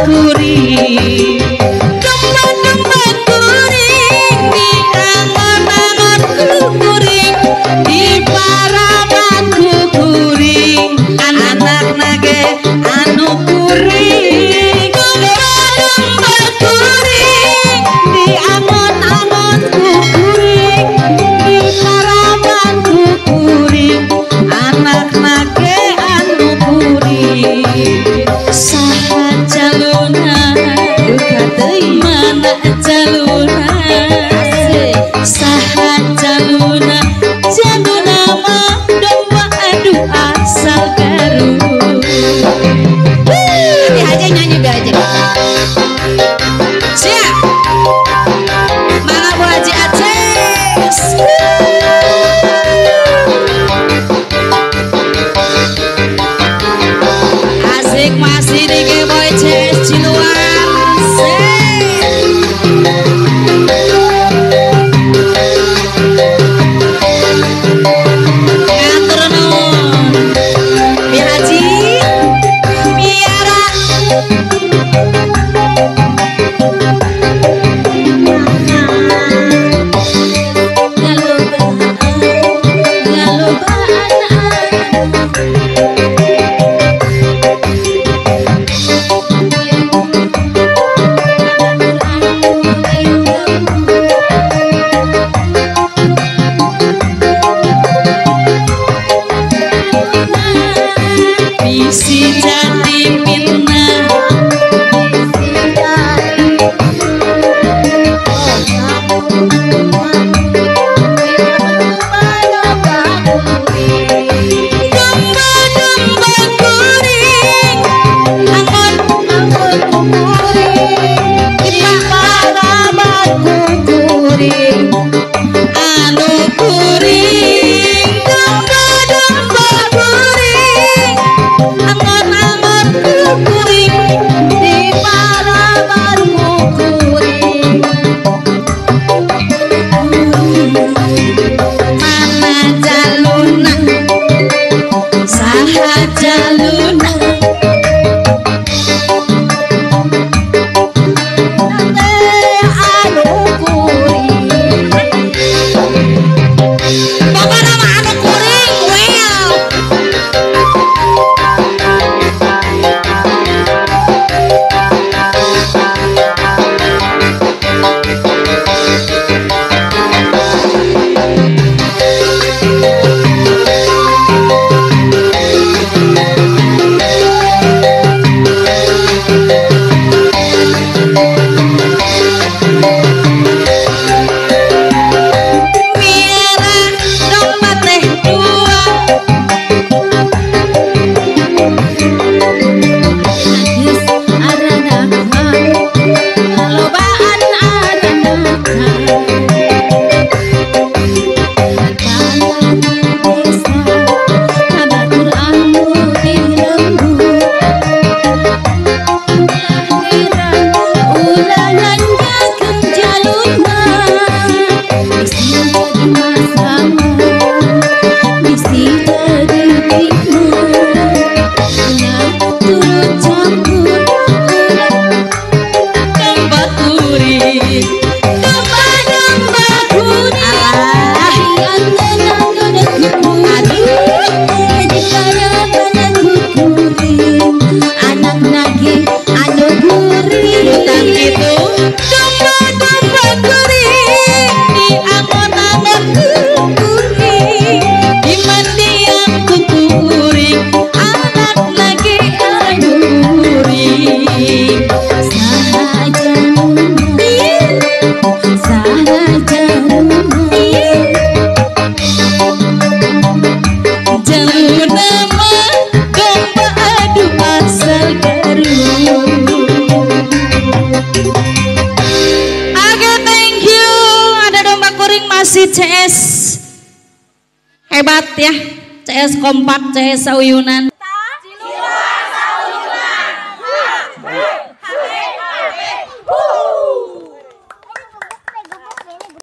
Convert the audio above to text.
kuring domba kuring di angon-angon kuring di paramanku kuring anak nage anu kuring domba kuring di angon-angon kuring di paramanku kuring anak nage anu kuring saha jaluna duka teuing mana jaluna saha jaluna mah domba adu asal garut nanti aja nyanyi aja siap mana Bu Haji Aces asik masih di Boy Ces Ciluan ngatur nuhun Bi Haji Miara bisi jadi fitnah domba kuring angon-angon kuring di paramanku kuring anu kuring domba kuring angon-angon kuring di paramanku kuring mana jaluna saha jaluna anu kuring pokoknya mah anu kuring well Miara domba teh dua geus aranaka lobaan aranaka katalan desa kabatur anu di lembut lahiran ulangan jakeun jaluna bisi jadi masalah bisi jadi fitnah ulah turut campur domba kuring domba kuring di paramanku kuring anak nage anu kuring utang itu domba kuring di angon-angon kuring di mandianku kuring anak nage anu kuring saha jaluna jaluna mah domba adu asal garut. Oke, thank you. Ada domba kuring masih CS hebat ya, CS kompak, CS sauyunan.